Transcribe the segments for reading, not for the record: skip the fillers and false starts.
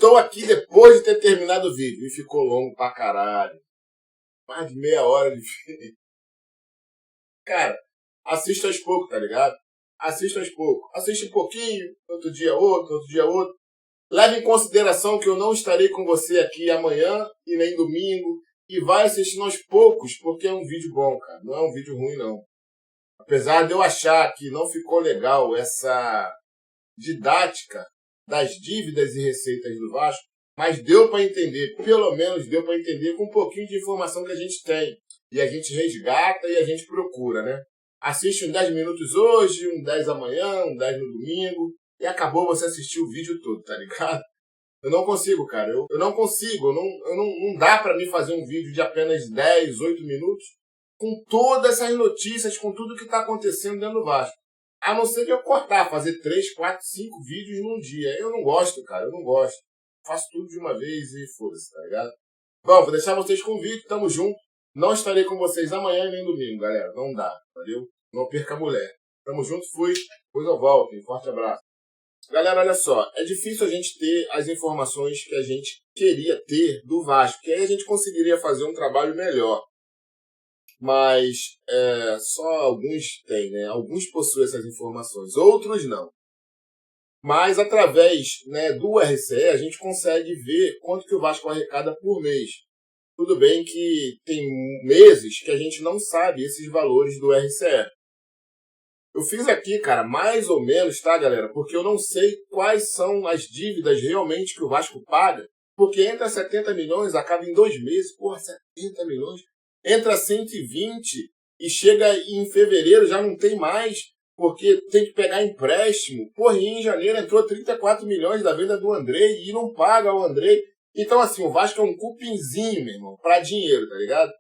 Estou aqui depois de ter terminado o vídeo. E ficou longo pra caralho. Mais de meia hora de vídeo. Cara, assista aos poucos, tá ligado? Assista aos poucos. Assiste um pouquinho, outro dia outro, outro dia outro. Leve em consideração que eu não estarei com você aqui amanhã e nem domingo. E vai assistindo aos poucos, porque é um vídeo bom, cara. Não é um vídeo ruim, não. Apesar de eu achar que não ficou legal essa didática das dívidas e receitas do Vasco, mas deu para entender, pelo menos deu para entender com um pouquinho de informação que a gente tem. E a gente resgata e a gente procura, né? Assiste uns 10 minutos hoje, uns 10 amanhã, uns 10 no domingo, e acabou você assistir o vídeo todo, tá ligado? Eu não consigo, cara. Eu não consigo. Não dá para mim fazer um vídeo de apenas 10, 8 minutos com todas essas notícias, com tudo que está acontecendo dentro do Vasco. A não ser que eu cortar, fazer 3, 4, 5 vídeos num dia. Eu não gosto, cara. Eu não gosto. Faço tudo de uma vez e foda-se, tá ligado? Bom, vou deixar vocês com o vídeo. Tamo junto. Não estarei com vocês amanhã nem domingo, galera. Não dá, valeu? Não perca a mulher. Tamo junto, fui. Depois eu volto. Um forte abraço. Galera, olha só, é difícil a gente ter as informações que a gente queria ter do Vasco, que aí a gente conseguiria fazer um trabalho melhor. Mas só alguns têm, né? Alguns possuem essas informações, outros não. Mas através, né, do RCE a gente consegue ver quanto que o Vasco arrecada por mês. Tudo bem que tem meses que a gente não sabe esses valores do RCE. Eu fiz aqui, cara, mais ou menos, tá, galera? Porque eu não sei quais são as dívidas realmente que o Vasco paga. Porque entra 70 milhões, acaba em 2 meses. Porra, 70 milhões. Entra 120 e chega em fevereiro, já não tem mais. Porque tem que pegar empréstimo. Porra, e em janeiro entrou 34 milhões da venda do Andrei e não paga o Andrei. Então, assim, o Vasco é um cupinzinho, meu irmão, pra dinheiro, tá ligado?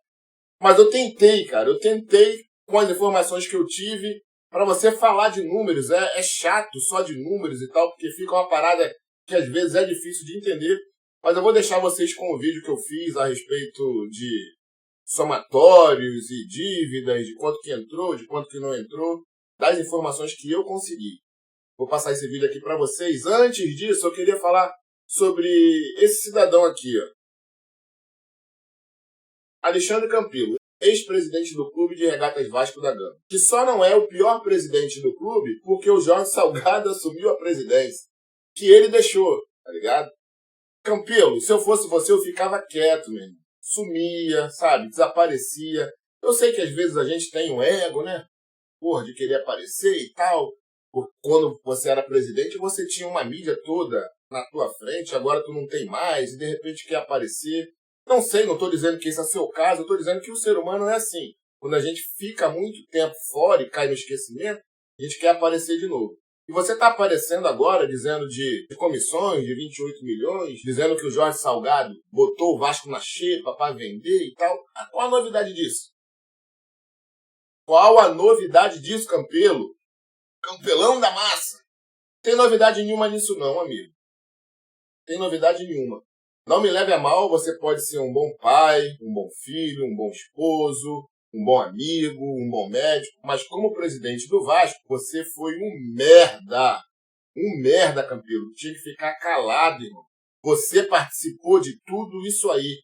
Mas eu tentei, cara. Eu tentei, com as informações que eu tive. Para você falar de números, é chato só de números e tal, porque fica uma parada que às vezes é difícil de entender. Mas eu vou deixar vocês com o vídeo que eu fiz a respeito de somatórios e dívidas, de quanto que entrou, de quanto que não entrou, das informações que eu consegui. Vou passar esse vídeo aqui para vocês. Antes disso, eu queria falar sobre esse cidadão aqui, ó. Alexandre Campelo, ex-presidente do Clube de Regatas Vasco da Gama, que só não é o pior presidente do clube porque o Jorge Salgado assumiu a presidência, que ele deixou, tá ligado? Campelo, se eu fosse você, eu ficava quieto, mesmo. Sumia, sabe? Desaparecia. Eu sei que às vezes a gente tem um ego, né? Porra, de querer aparecer e tal. Quando você era presidente, você tinha uma mídia toda na tua frente, agora tu não tem mais e de repente quer aparecer. Não sei, não estou dizendo que esse é o seu caso, eu estou dizendo que o ser humano é assim. Quando a gente fica muito tempo fora e cai no esquecimento, a gente quer aparecer de novo. E você está aparecendo agora dizendo de comissões de 28 milhões, dizendo que o Jorge Salgado botou o Vasco na xepa para vender e tal. Qual a novidade disso? Qual a novidade disso, Campelo? Campelão da massa. Tem novidade nenhuma nisso não, amigo. Tem novidade nenhuma. Não me leve a mal, você pode ser um bom pai, um bom filho, um bom esposo, um bom amigo, um bom médico, mas como presidente do Vasco, você foi um merda. Um merda, Campelo. Tinha que ficar calado, irmão. Você participou de tudo isso aí.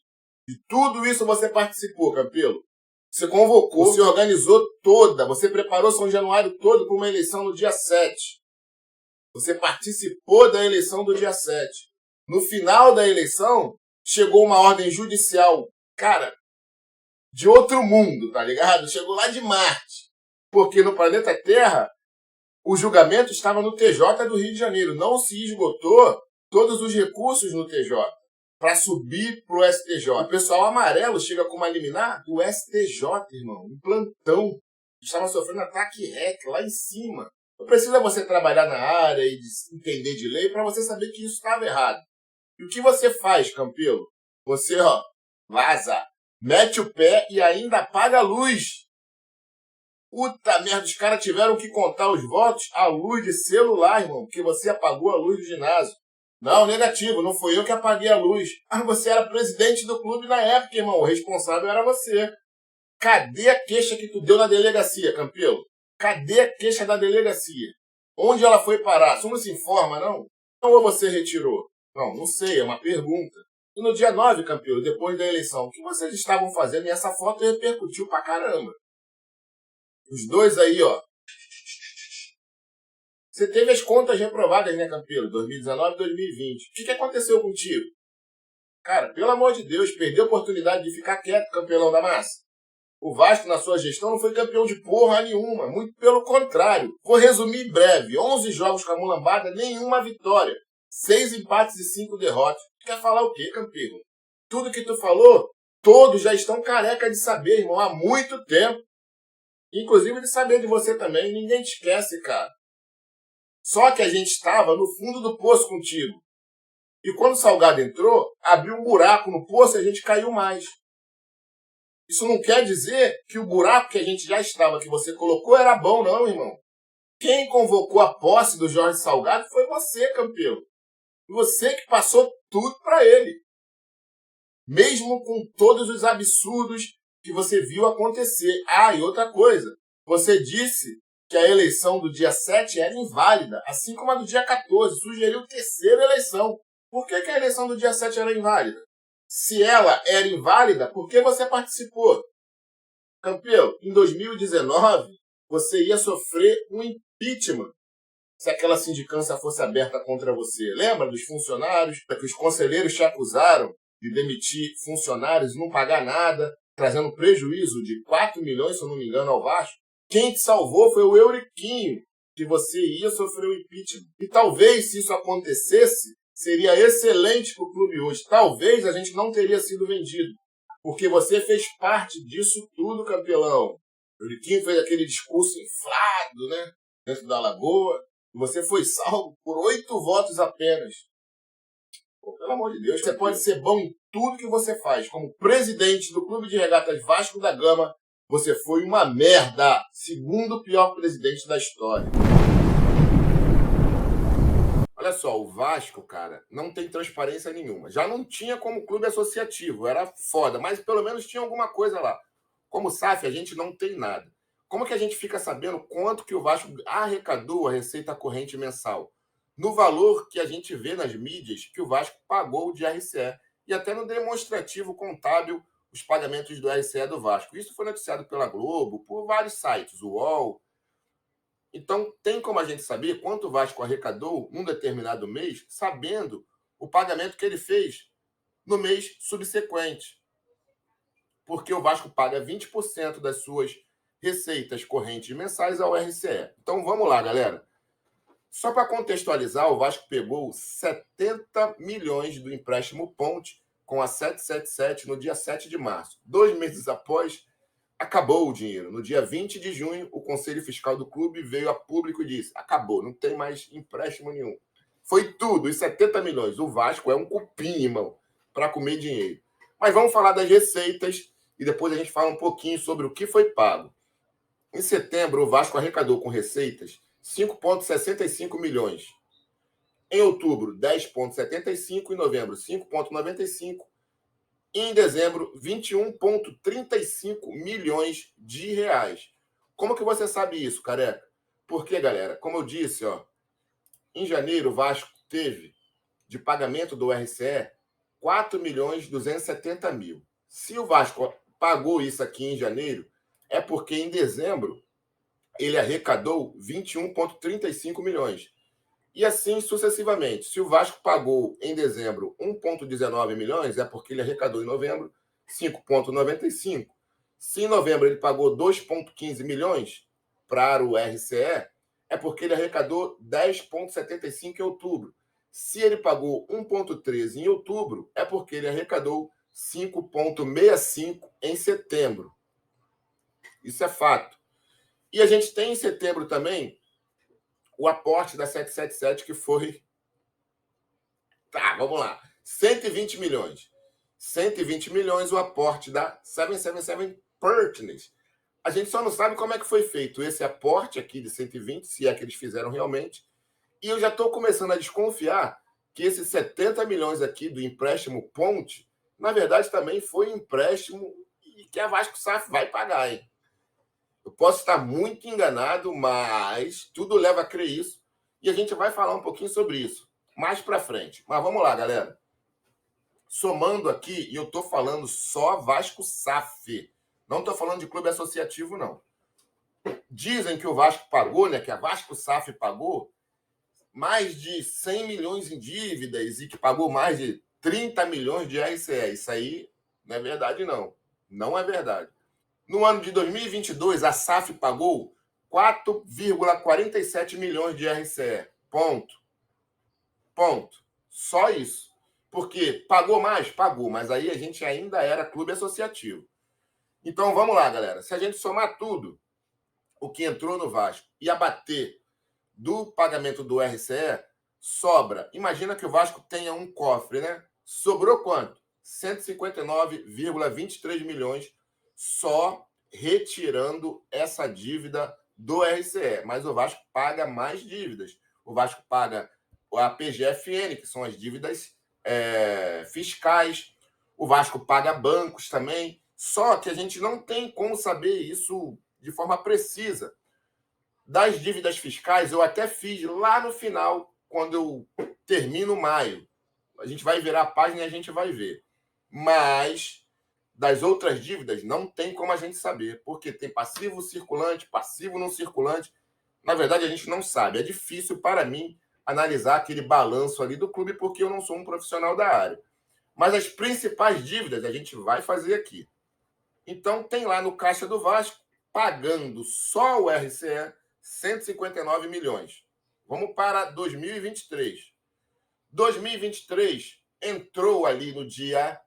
De tudo isso você participou, Campelo. Você convocou, você organizou toda, você preparou São Januário todo para uma eleição no dia 7. Você participou da eleição do dia 7. No final da eleição, chegou uma ordem judicial, cara, de outro mundo, tá ligado? Chegou lá de Marte. Porque no planeta Terra, o julgamento estava no TJ do Rio de Janeiro. Não se esgotou todos os recursos no TJ para subir pro STJ. O pessoal amarelo chega com uma liminar do STJ, irmão, um plantão. Estava sofrendo ataque REC lá em cima. Não precisa você trabalhar na área e entender de lei para você saber que isso estava errado. E o que você faz, Campelo? Você, vaza, mete o pé e ainda apaga a luz. Puta merda, os caras tiveram que contar os votos à luz de celular, irmão, porque você apagou a luz do ginásio. Não, negativo, não foi eu que apaguei a luz. Ah, você era presidente do clube na época, irmão, o responsável era você. Cadê a queixa que tu deu na delegacia, Campelo? Cadê a queixa da delegacia? Onde ela foi parar? Isso não se informa, não? Ou você retirou? Não sei, é uma pergunta. E no dia 9, campeão, depois da eleição, o que vocês estavam fazendo? E essa foto repercutiu pra caramba. Os dois aí, ó. Você teve as contas reprovadas, né, Campelo? 2019 e 2020. O que aconteceu contigo? Cara, pelo amor de Deus, perdeu a oportunidade de ficar quieto, campeão da massa. O Vasco, na sua gestão, não foi campeão de porra nenhuma. Muito pelo contrário. Vou resumir breve. 11 jogos com a mulambada, nenhuma vitória. 6 empates e 5 derrotas. Tu quer falar o quê, campeão? Tudo que tu falou, todos já estão careca de saber, irmão, há muito tempo. Inclusive de saber de você também. Ninguém te esquece, cara. Só que a gente estava no fundo do poço contigo. E quando o Salgado entrou, abriu um buraco no poço e a gente caiu mais. Isso não quer dizer que o buraco que a gente já estava, que você colocou, era bom, não, irmão. Quem convocou a posse do Jorge Salgado foi você, campeão. Você que passou tudo para ele. Mesmo com todos os absurdos que você viu acontecer. Ah, e outra coisa. Você disse que a eleição do dia 7 era inválida, assim como a do dia 14. Sugeriu terceira eleição. Por que a eleição do dia 7 era inválida? Se ela era inválida, por que você participou? Campeão, em 2019, você ia sofrer um impeachment se aquela sindicância fosse aberta contra você. Lembra dos funcionários, que os conselheiros te acusaram de demitir funcionários e não pagar nada, trazendo prejuízo de 4 milhões, se eu não me engano, ao Vasco? Quem te salvou foi o Euriquinho, que você ia sofrer o impeachment. E talvez, se isso acontecesse, seria excelente para o clube hoje. Talvez a gente não teria sido vendido. Porque você fez parte disso tudo, campeão. O Euriquinho fez aquele discurso inflado, né? Dentro da Lagoa. E você foi salvo por 8 votos apenas. Pô, pelo amor de Deus, você pode ser bom em tudo que você faz. Como presidente do Clube de Regatas Vasco da Gama, você foi uma merda. Segundo pior presidente da história. Olha só, o Vasco, cara, não tem transparência nenhuma. Já não tinha como clube associativo, era foda, mas pelo menos tinha alguma coisa lá. Como SAF, a gente não tem nada. Como que a gente fica sabendo quanto que o Vasco arrecadou a receita corrente mensal? No valor que a gente vê nas mídias que o Vasco pagou de RCE e até no demonstrativo contábil os pagamentos do RCE do Vasco. Isso foi noticiado pela Globo, por vários sites, o UOL. Então, tem como a gente saber quanto o Vasco arrecadou num determinado mês, sabendo o pagamento que ele fez no mês subsequente. Porque o Vasco paga 20% das suas receitas correntes mensais ao RCE. Então, vamos lá, galera. Só para contextualizar, o Vasco pegou 70 milhões do empréstimo Ponte com a 777 no dia 7 de março. 2 meses após, acabou o dinheiro. No dia 20 de junho, o Conselho Fiscal do clube veio a público e disse: acabou, não tem mais empréstimo nenhum. Foi tudo, os 70 milhões. O Vasco é um cupim, irmão, para comer dinheiro. Mas vamos falar das receitas e depois a gente fala um pouquinho sobre o que foi pago. Em setembro, o Vasco arrecadou com receitas 5,65 milhões. Em outubro, 10,75. Em novembro, 5,95. E em dezembro, 21,35 milhões de reais. Como que você sabe isso, careca? Porque, galera, como eu disse, ó, em janeiro o Vasco teve de pagamento do RCE 4 milhões 270 mil. Se o Vasco pagou isso aqui em janeiro, é porque em dezembro ele arrecadou 21,35 milhões. E assim sucessivamente. Se o Vasco pagou em dezembro 1,19 milhões, é porque ele arrecadou em novembro 5,95. Se em novembro ele pagou 2,15 milhões para o RCE, é porque ele arrecadou 10,75 em outubro. Se ele pagou 1,13 em outubro, é porque ele arrecadou 5,65 em setembro. Isso é fato. E a gente tem em setembro também o aporte da 777, que foi... Tá, vamos lá. 120 milhões. 120 milhões o aporte da 777 Partners. A gente só não sabe como é que foi feito esse aporte aqui de 120, se é que eles fizeram realmente. E eu já estou começando a desconfiar que esses 70 milhões aqui do empréstimo Ponte, na verdade, também foi empréstimo e que a Vasco SAF vai pagar, hein? Eu posso estar muito enganado, mas tudo leva a crer isso. E a gente vai falar um pouquinho sobre isso. mais para frente. Mas vamos lá, galera. Somando aqui, e eu estou falando só Vasco SAF. Não estou falando de clube associativo, não. Dizem que o Vasco pagou, né? Que a Vasco SAF pagou mais de 100 milhões em dívidas e que pagou mais de 30 milhões de RCE. Isso aí não é verdade, não. Não é verdade. No ano de 2022, a SAF pagou 4,47 milhões de RCE. Ponto. Ponto. Só isso. Porque pagou mais? Pagou, mas aí a gente ainda era clube associativo. Então vamos lá, galera. Se a gente somar tudo o que entrou no Vasco e abater do pagamento do RCE, sobra. Imagina que o Vasco tenha um cofre, né? Sobrou quanto? 159,23 milhões só retirando essa dívida do RCE. Mas o Vasco paga mais dívidas. O Vasco paga a PGFN, que são as dívidas fiscais. O Vasco paga bancos também. Só que a gente não tem como saber isso de forma precisa. Das dívidas fiscais, eu até fiz lá no final, quando eu termino maio. A gente vai virar a página e a gente vai ver. Mas das outras dívidas, não tem como a gente saber, porque tem passivo circulante, passivo não circulante. Na verdade, a gente não sabe. É difícil para mim analisar aquele balanço ali do clube, porque eu não sou um profissional da área. Mas as principais dívidas a gente vai fazer aqui. Então, tem lá no Caixa do Vasco, pagando só o RCE, 159 milhões. Vamos para 2023. 2023 entrou ali no dia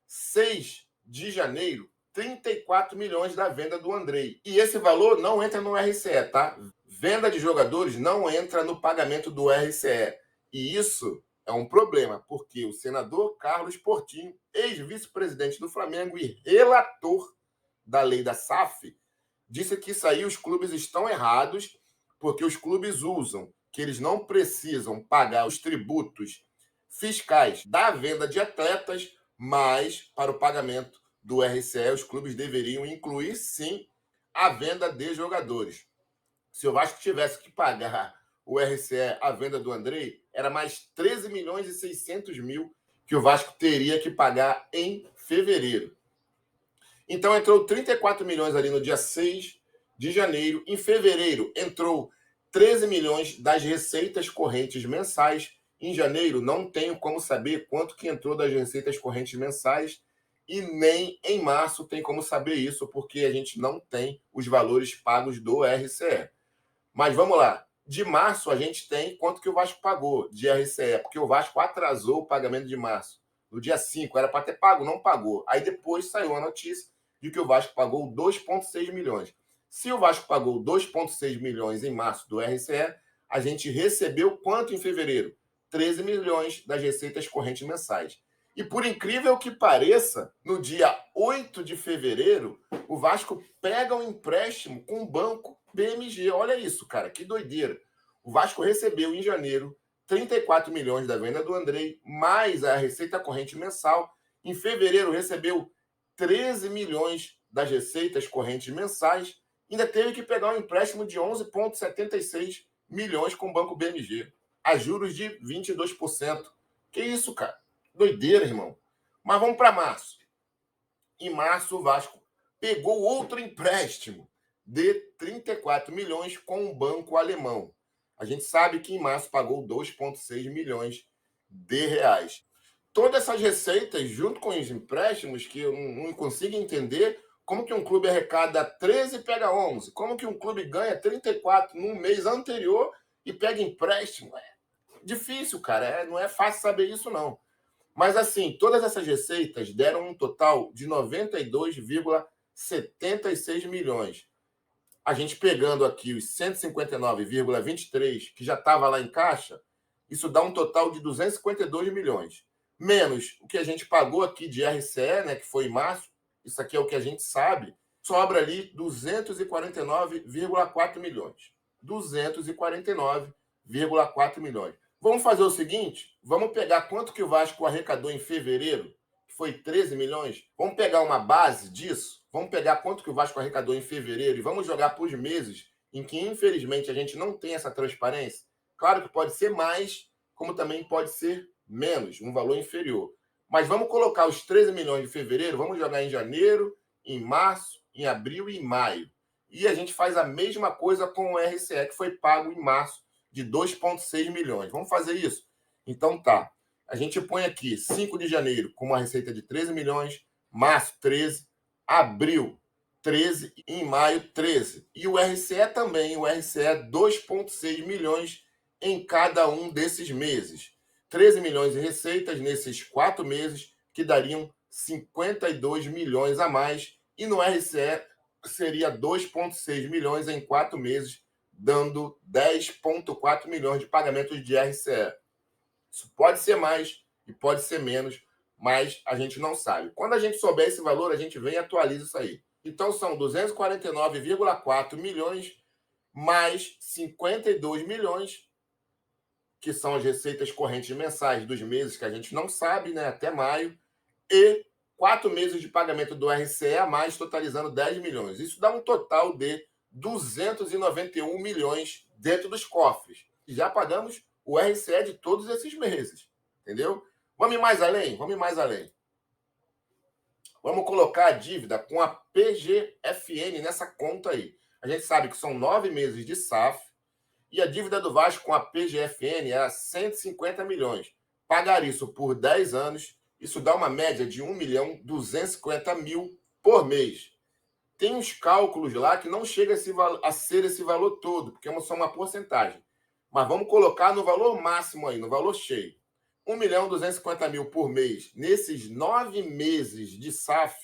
6 de janeiro 34 milhões da venda do Andrei. E esse valor não entra no RCE, tá? Venda de jogadores não entra no pagamento do RCE. E isso é um problema, porque o senador Carlos Portinho, ex-vice-presidente do Flamengo e relator da lei da SAF, disse que isso aí os clubes estão errados, porque os clubes usam que eles não precisam pagar os tributos fiscais da venda de atletas, mas para o pagamento do RCE, os clubes deveriam incluir, sim, a venda de jogadores. Se o Vasco tivesse que pagar o RCE, a venda do Andrei, era mais 13 milhões e 600 mil que o Vasco teria que pagar em fevereiro. Então, entrou 34 milhões ali no dia 6 de janeiro. Em fevereiro, entrou 13 milhões das receitas correntes mensais. Em janeiro, não tenho como saber quanto que entrou das receitas correntes mensais. E nem em março tem como saber isso, porque a gente não tem os valores pagos do RCE. Mas vamos lá. De março, a gente tem quanto que o Vasco pagou de RCE, porque o Vasco atrasou o pagamento de março. No dia 5, era para ter pago, não pagou. Aí depois saiu a notícia de que o Vasco pagou 2,6 milhões. Se o Vasco pagou 2,6 milhões em março do RCE, a gente recebeu quanto em fevereiro? 13 milhões das receitas correntes mensais. E por incrível que pareça, no dia 8 de fevereiro, o Vasco pega um empréstimo com o banco BMG. Olha isso, cara, que doideira. O Vasco recebeu em janeiro 34 milhões da venda do Andrei, mais a receita corrente mensal. Em fevereiro recebeu 13 milhões das receitas correntes mensais. Ainda teve que pegar um empréstimo de 11,76 milhões com o banco BMG, a juros de 22%. Que isso, cara? Doideira, irmão. Mas vamos para março. Em março, o Vasco pegou outro empréstimo de 34 milhões com um banco alemão. A gente sabe que em março pagou 2,6 milhões de reais. Todas essas receitas, junto com os empréstimos, que eu não consigo entender como que um clube arrecada 13 e pega 11. Como que um clube ganha 34 no mês anterior e pega empréstimo? É difícil, cara. Não é fácil saber isso, não. Mas, assim, todas essas receitas deram um total de 92,76 milhões. A gente pegando aqui os 159,23, que já estava lá em caixa, isso dá um total de 252 milhões. Menos o que a gente pagou aqui de RCE, né, que foi em março, isso aqui é o que a gente sabe, sobra ali 249,4 milhões. 249,4 milhões. Vamos fazer o seguinte, vamos pegar quanto que o Vasco arrecadou em fevereiro, que foi 13 milhões. Vamos pegar uma base disso, vamos pegar quanto que o Vasco arrecadou em fevereiro e vamos jogar para os meses em que, infelizmente, a gente não tem essa transparência. Claro que pode ser mais, como também pode ser menos, um valor inferior. Mas vamos colocar os 13 milhões de fevereiro, vamos jogar em janeiro, em março, em abril e em maio. E a gente faz a mesma coisa com o RCE, que foi pago em março, de 2,6 milhões. Vamos fazer isso? Então tá. A gente põe aqui 5 de janeiro com uma receita de 13 milhões, março 13, abril 13 e em maio 13. E o RCE também, o RCE 2,6 milhões em cada um desses meses. 13 milhões de receitas nesses 4 meses, que dariam 52 milhões a mais. E no RCE seria 2,6 milhões em 4 meses, dando 10,4 milhões de pagamentos de RCE. Isso pode ser mais e pode ser menos, mas a gente não sabe. Quando a gente souber esse valor, a gente vem e atualiza isso aí. Então são 249,4 milhões mais 52 milhões, que são as receitas correntes mensais dos meses que a gente não sabe, né, até maio, e 4 meses de pagamento do RCE a mais, totalizando 10 milhões. Isso dá um total de 291 milhões dentro dos cofres. Já pagamos o RCE de todos esses meses, entendeu? Vamos ir mais além? Vamos ir mais além. Vamos colocar a dívida com a PGFN nessa conta aí. A gente sabe que são 9 meses de SAF e a dívida do Vasco com a PGFN era 150 milhões. Pagar isso por 10 anos, isso dá uma média de 1.250.000 por mês. Tem uns cálculos lá que não chega a ser esse valor todo, porque é só uma porcentagem. Mas vamos colocar no valor máximo aí, no valor cheio. 1.250.000 por mês, nesses 9 meses de SAF,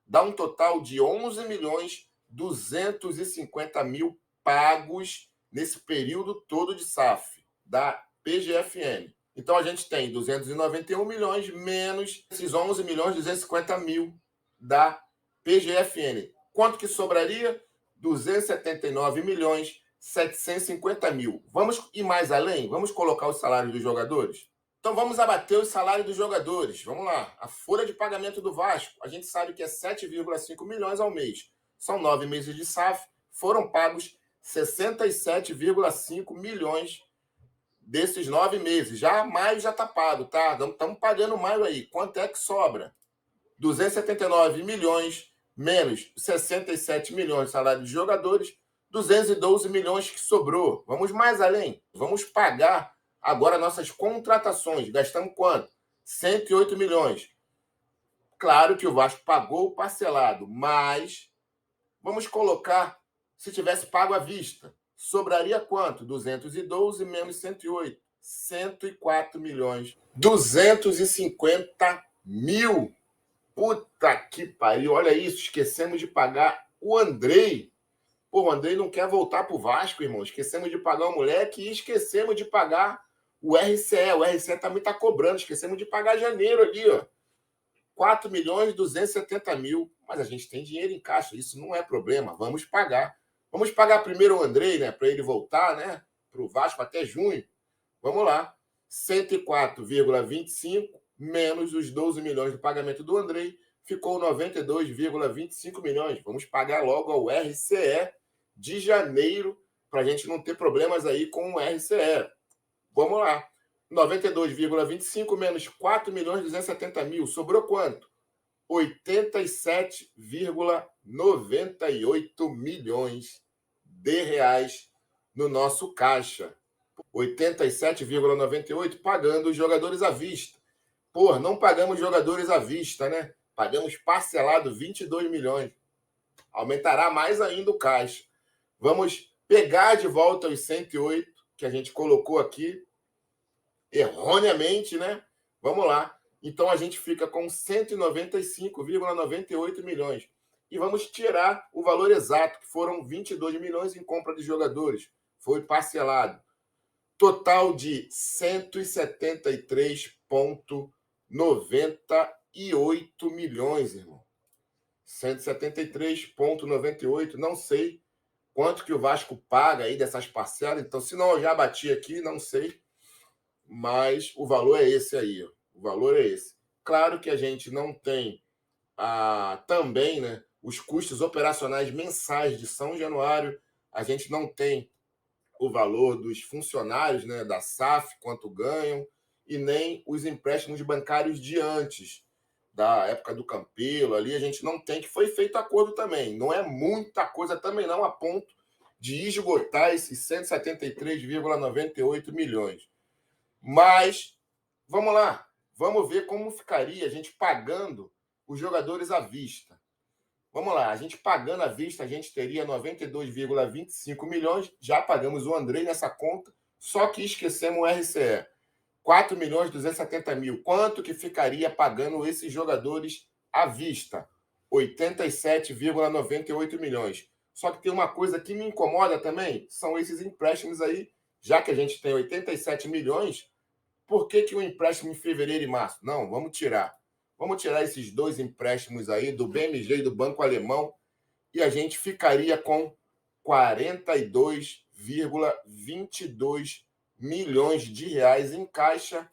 dá um total de 11.250.000 pagos nesse período todo de SAF, da PGFN. Então, a gente tem 291 milhões menos esses 11.250.000 da PGFN. Quanto que sobraria? 279.750.000. Vamos ir mais além? Vamos colocar os salários dos jogadores? Então vamos abater o salário dos jogadores. Vamos lá. A folha de pagamento do Vasco, a gente sabe que é 7,5 milhões ao mês. São 9 meses de SAF, foram pagos 67,5 milhões desses 9 meses. Já maio já está pago, tá? Estamos pagando maio aí. Quanto é que sobra? 279 milhões menos 67 milhões de salário de jogadores, 212 milhões que sobrou. Vamos mais além. Vamos pagar agora nossas contratações. Gastamos quanto? 108 milhões. Claro que o Vasco pagou o parcelado, mas vamos colocar, se tivesse pago à vista, sobraria quanto? 212 menos 108. 104 milhões. 250 mil. Puta que pariu, olha isso, esquecemos de pagar o Andrei. Pô, o Andrei não quer voltar pro Vasco, irmão. Esquecemos de pagar o moleque e esquecemos de pagar o RCE. O RCE também tá cobrando, esquecemos de pagar janeiro ali, ó. 4.270.000. Mas a gente tem dinheiro em caixa, isso não é problema, vamos pagar. Vamos pagar primeiro o Andrei, né, para ele voltar, né, pro Vasco até junho. Vamos lá. 104,25 menos os 12 milhões do pagamento do Andrei, ficou 92,25 milhões. Vamos pagar logo ao RCE de janeiro, para a gente não ter problemas aí com o RCE. Vamos lá. 92,25 menos 4.270.000. Sobrou quanto? 87,98 milhões de reais no nosso caixa. 87,98 pagando os jogadores à vista. Pô, não pagamos jogadores à vista, né? Pagamos parcelado 22 milhões. Aumentará mais ainda o caixa. Vamos pegar de volta os 108 que a gente colocou aqui erroneamente, né? Vamos lá. Então a gente fica com 195,98 milhões. E vamos tirar o valor exato, que foram 22 milhões em compra de jogadores. Foi parcelado. Total de 173,98 milhões, irmão. 173,98. Não sei quanto que o Vasco paga aí dessas parcelas. Então, se não, eu já bati aqui, não sei. Mas o valor é esse aí. Ó. O valor é esse. Claro que a gente não tem também, né, os custos operacionais mensais de São Januário. A gente não tem o valor dos funcionários, né, da SAF, quanto ganham, e nem os empréstimos bancários de antes, da época do Campelo, ali a gente não tem, que foi feito acordo também. Não é muita coisa também não, a ponto de esgotar esses 173,98 milhões. Mas, vamos lá, vamos ver como ficaria a gente pagando os jogadores à vista. Vamos lá, a gente pagando à vista, a gente teria 92,25 milhões, já pagamos o Andrei nessa conta, só que esquecemos o RCE. 4 milhões e 270 mil. Quanto que ficaria pagando esses jogadores à vista? 87,98 milhões. Só que tem uma coisa que me incomoda também, são esses empréstimos aí, já que a gente tem 87 milhões, por que que um empréstimo em fevereiro e março? Não, vamos tirar. Vamos tirar esses dois empréstimos aí do BMG e do Banco Alemão e a gente ficaria com 42,22 milhões de reais em caixa,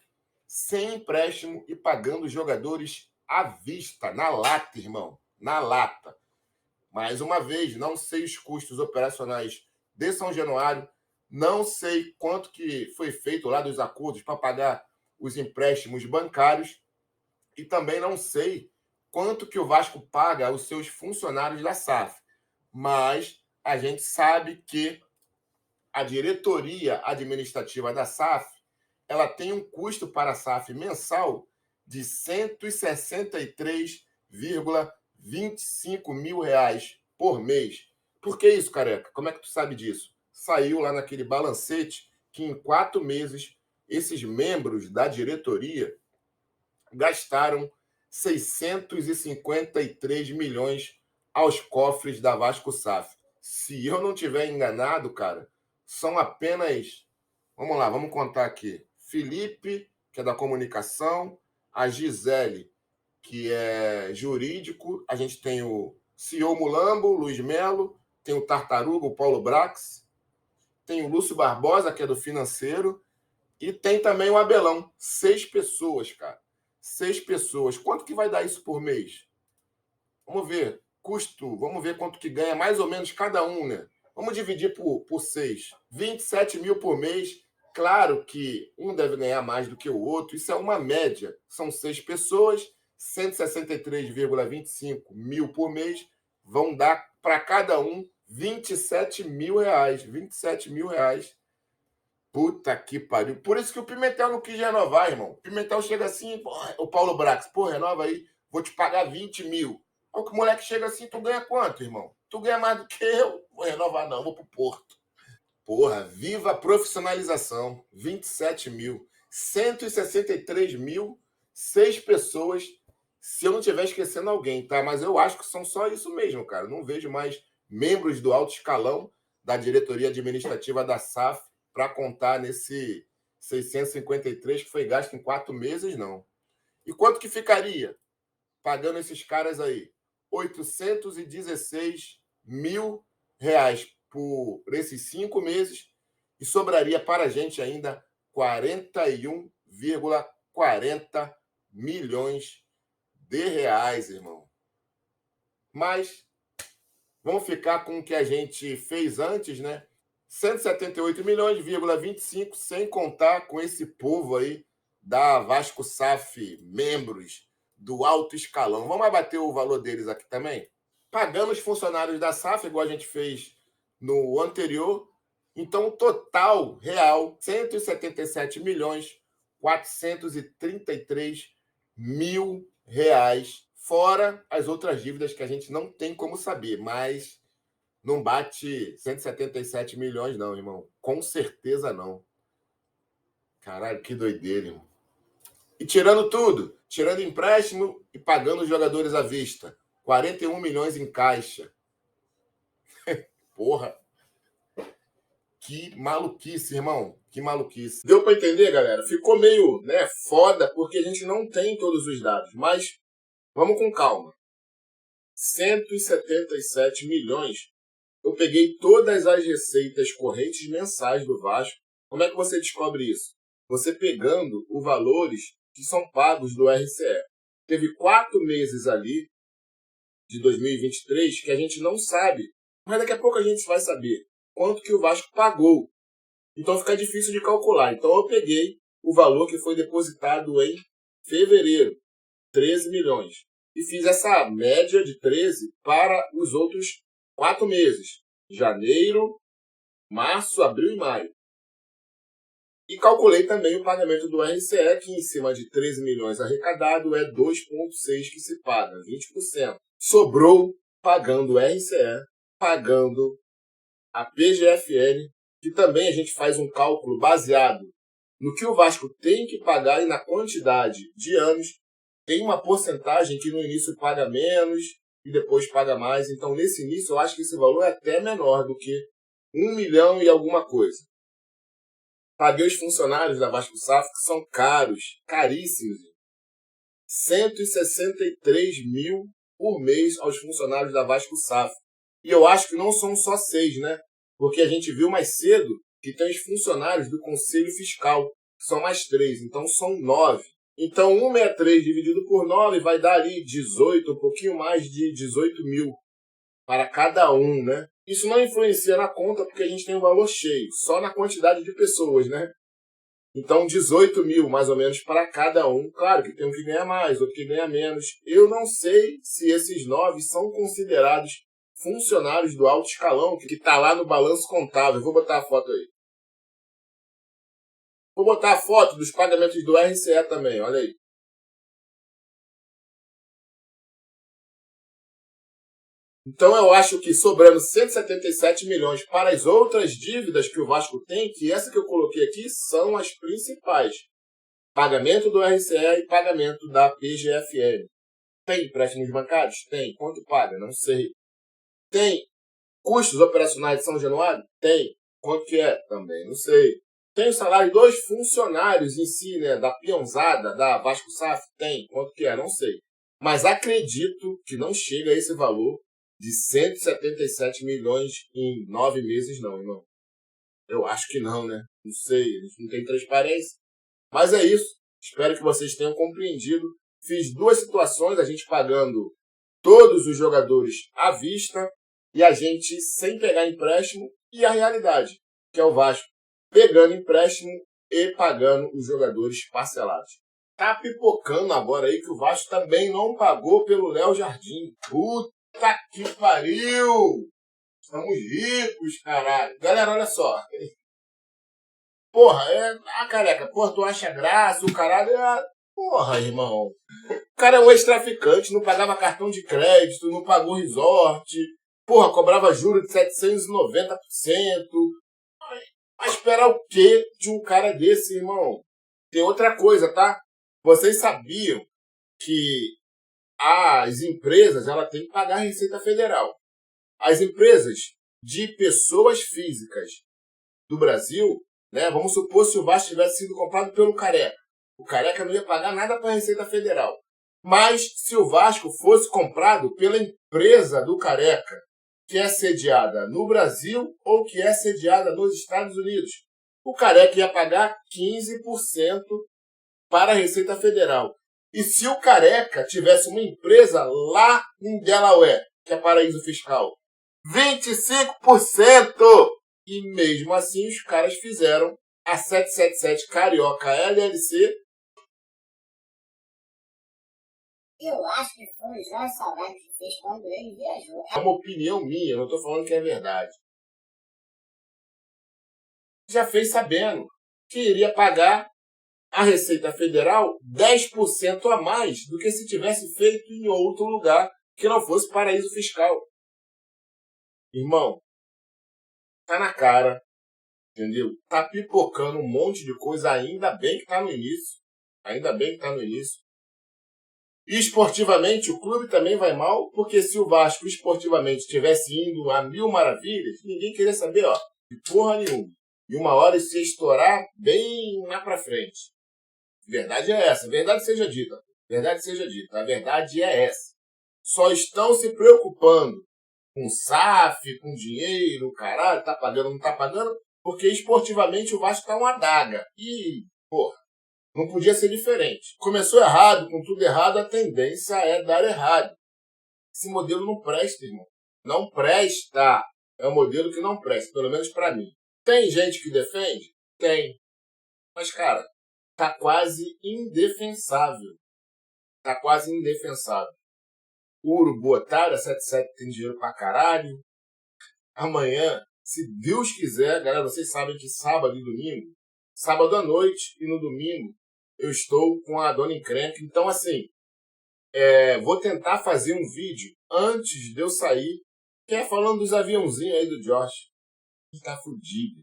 sem empréstimo e pagando os jogadores à vista, na lata, irmão, na lata. Mais uma vez, não sei os custos operacionais de São Januário, não sei quanto que foi feito lá dos acordos para pagar os empréstimos bancários e também não sei quanto que o Vasco paga aos seus funcionários da SAF. Mas a gente sabe que a diretoria administrativa da SAF, ela tem um custo para a SAF mensal de R$ 163,25 mil reais por mês. Por que isso, careca? Como é que tu sabe disso? Saiu lá naquele balancete que em 4 meses esses membros da diretoria gastaram 653 milhões aos cofres da Vasco SAF. Se eu não tiver enganado, cara, são apenas... Vamos lá, vamos contar aqui. Felipe, que é da comunicação, a Gisele, que é jurídico, a gente tem o CEO Mulambo, o Luiz Melo, tem o Tartaruga, o Paulo Brax, tem o Lúcio Barbosa, que é do financeiro, e tem também o Abelão. 6 pessoas, cara. 6 pessoas. Quanto que vai dar isso por mês? Vamos ver. Custo, vamos ver quanto que ganha mais ou menos cada um, né? Vamos dividir por 6. 27 mil por mês. Claro que um deve ganhar mais do que o outro. Isso é uma média. São 6 pessoas, 163,25 mil por mês. Vão dar para cada um 27 mil reais. 27 mil reais. Puta que pariu. Por isso que o Pimentel não quis renovar, irmão. O Pimentel chega assim, o Paulo Brax, pô, renova aí, vou te pagar 20 mil. Aí o moleque chega assim, tu ganha quanto, irmão? Tu ganha mais do que eu? Vou renovar não, vou pro Porto. Porra, viva a profissionalização. 27 mil. 163 mil, 6 pessoas. Se eu não estiver esquecendo alguém, tá? Mas eu acho que são só isso mesmo, cara. Não vejo mais membros do alto escalão da diretoria administrativa da SAF para contar nesse 653 que foi gasto em 4 meses, não. E quanto que ficaria pagando esses caras aí? 816 mil reais por esses 5 meses e sobraria para a gente ainda 41,40 milhões de reais, irmão. Mas vamos ficar com o que a gente fez antes, né? 178 milhões,25, sem contar com esse povo aí da Vasco SAF, membros do alto escalão. Vamos abater o valor deles aqui também? Pagamos funcionários da SAF, igual a gente fez no anterior. Então, o total real, 177 milhões 433 mil reais, fora as outras dívidas que a gente não tem como saber, mas não bate 177 milhões não, irmão. Com certeza não. Caralho, que doideira, irmão. E tirando tudo, tirando empréstimo e pagando os jogadores à vista, 41 milhões em caixa. Porra. Que maluquice, irmão. Que maluquice. Deu para entender, galera? Ficou meio, né, foda, porque a gente não tem todos os dados. Mas vamos com calma. 177 milhões. Eu peguei todas as receitas correntes mensais do Vasco. Como é que você descobre isso? Você pegando os valores que são pagos do RCE. Teve 4 meses ali, de 2023, que a gente não sabe. Mas daqui a pouco a gente vai saber quanto que o Vasco pagou Então fica difícil de calcular. Então eu peguei o valor que foi depositado em fevereiro, 13 milhões. E fiz essa média de 13 para os outros 4 meses. Janeiro, março, abril e maio. E calculei também o pagamento do RCE, que em cima de 13 milhões arrecadado é 2,6 que se paga, 20%. Sobrou pagando o RCE, pagando a PGFN, que também a gente faz um cálculo baseado no que o Vasco tem que pagar e na quantidade de anos. Tem uma porcentagem que no início paga menos e depois paga mais. Então, nesse início, eu acho que esse valor é até menor do que 1 milhão e alguma coisa. Paguei os funcionários da Vasco SAF, que são caros, caríssimos. 163 mil por mês aos funcionários da Vasco SAF. E eu acho que não são só 6, né? Porque a gente viu mais cedo que tem os funcionários do Conselho Fiscal, que são mais 3, então são 9. Então 163 dividido por 9 vai dar ali 18, um pouquinho mais de 18 mil para cada um, né? Isso não influencia na conta porque a gente tem um valor cheio, só na quantidade de pessoas, né? Então 18 mil mais ou menos para cada um. Claro que tem um que ganha mais, outro que ganha menos. Eu não sei se esses 9 são considerados funcionários do alto escalão, que está lá no balanço contábil. Vou botar a foto aí. Vou botar a foto dos pagamentos do RCE também, olha aí. Então eu acho que sobrando 177 milhões para as outras dívidas que o Vasco tem, que essa que eu coloquei aqui são as principais. Pagamento do RCE e pagamento da PGFL. Tem empréstimos bancários? Tem. Quanto paga? Não sei. Tem custos operacionais de São Januário? Tem. Quanto que é? Também não sei. Tem o salário dos funcionários em si, né? Da peãozada, da Vasco SAF? Tem. Quanto que é? Não sei. Mas acredito que não chega a esse valor de 177 milhões em 9 meses, não, irmão. Eu acho que não, né? Não sei, a gente não tem transparência. Mas é isso. Espero que vocês tenham compreendido. Fiz 2 situações, a gente pagando todos os jogadores à vista e a gente sem pegar empréstimo, e a realidade, que é o Vasco pegando empréstimo e pagando os jogadores parcelados. Tá pipocando agora aí que o Vasco também não pagou pelo Léo Jardim. Puta que pariu! Estamos ricos, caralho. Galera, olha só. Porra, careca, porra, tu acha graça, o caralho porra, irmão. O cara é um ex-traficante, não pagava cartão de crédito, não pagou resort, porra, cobrava juros de 790%. Vai esperar o quê de um cara desse, irmão? Tem outra coisa, tá? Vocês sabiam que as empresas elas têm que pagar a Receita Federal. As empresas de pessoas físicas do Brasil, né, vamos supor se o Vasco tivesse sido comprado pelo Careca. O Careca não ia pagar nada para a Receita Federal. Mas se o Vasco fosse comprado pela empresa do Careca, que é sediada no Brasil ou que é sediada nos Estados Unidos, o Careca ia pagar 15% para a Receita Federal. E se o Careca tivesse uma empresa lá em Delaware, que é paraíso fiscal, 25%! E mesmo assim os caras fizeram a 777 Carioca LLC. Eu acho que foi o Jorge Salgado que fez quando ele viajou. É uma opinião minha, eu não estou falando que é verdade. Já fez sabendo que iria pagar a Receita Federal 10% a mais do que se tivesse feito em outro lugar que não fosse paraíso fiscal. Irmão, tá na cara, entendeu? Tá pipocando um monte de coisa, ainda bem que tá no início. Ainda bem que tá no início. E esportivamente o clube também vai mal, porque se o Vasco esportivamente estivesse indo a mil maravilhas, ninguém queria saber, de porra nenhuma. E uma hora isso ia estourar bem lá pra frente. Verdade é essa, verdade seja dita. Verdade seja dita, a verdade é essa. Só estão se preocupando com SAF, com dinheiro, caralho, tá pagando, não tá pagando, porque esportivamente o Vasco tá uma adaga. E, porra, não podia ser diferente. Começou errado, com tudo errado, a tendência é dar errado. Esse modelo não presta, irmão. Não presta. É um modelo que não presta, pelo menos pra mim. Tem gente que defende? Tem. Mas, cara, tá quase indefensável. Tá quase indefensável. O Urubu otário, a 77 tem dinheiro pra caralho. Amanhã, se Deus quiser, galera, vocês sabem que sábado e domingo, sábado à noite e no domingo, eu estou com a dona encrenca. Então, assim, vou tentar fazer um vídeo antes de eu sair, que é falando dos aviãozinhos aí do Josh. A gente tá fudido.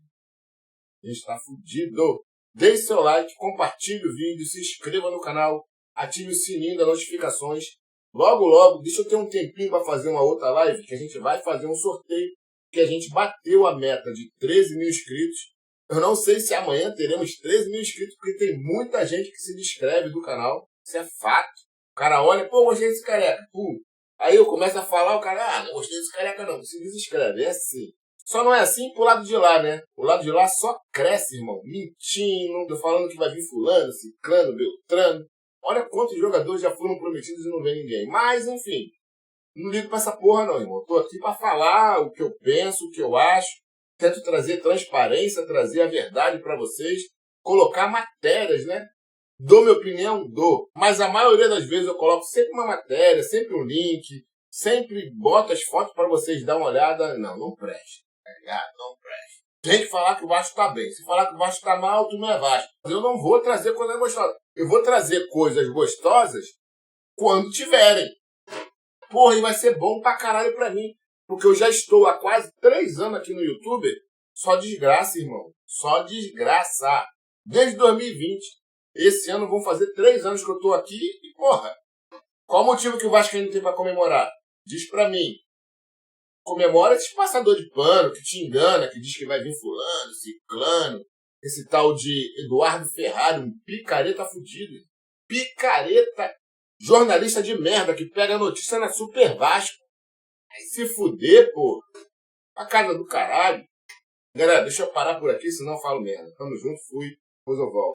A gente tá fudido. Deixe seu like, compartilhe o vídeo, se inscreva no canal, ative o sininho das notificações. Logo, logo, deixa eu ter um tempinho para fazer uma outra live, que a gente vai fazer um sorteio, que a gente bateu a meta de 13 mil inscritos. Eu não sei se amanhã teremos 13 mil inscritos, porque tem muita gente que se inscreve do canal. Isso é fato. O cara olha, pô, gostei desse careca. Aí eu começo a falar, o cara, não gostei desse careca não. Se desinscreve, é assim. Só não é assim pro lado de lá, né? O lado de lá só cresce, irmão. Mentindo, tô falando que vai vir fulano, ciclano, beltrano. Olha quantos jogadores já foram prometidos e não vem ninguém. Mas, enfim, não ligo pra essa porra não, irmão. Tô aqui pra falar o que eu penso, o que eu acho. Tento trazer transparência, trazer a verdade pra vocês. Colocar matérias, né? Dou minha opinião? Dou. Mas a maioria das vezes eu coloco sempre uma matéria, sempre um link, sempre boto as fotos pra vocês dar uma olhada. Não presta. Tá ligado? Não presta. Tem que falar que o Vasco tá bem. Se falar que o Vasco tá mal, tu não é Vasco. Eu não vou trazer coisa gostosa. Eu vou trazer coisas gostosas quando tiverem. Porra, e vai ser bom pra caralho pra mim. Porque eu já estou há quase 3 anos aqui no YouTube. Só desgraça, irmão. Só desgraça. Desde 2020. Esse ano vão fazer 3 anos que eu tô aqui. E, porra, qual o motivo que o Vasco ainda tem pra comemorar? Diz pra mim. Comemora esse passador de pano que te engana, que diz que vai vir fulano, ciclano. Esse tal de Eduardo Ferrari, um picareta fudido. Picareta, jornalista de merda que pega a notícia na Super Vasco. Aí se fuder, pô. A casa do caralho. Galera, deixa eu parar por aqui, senão eu falo merda. Tamo junto, fui, depois eu volto.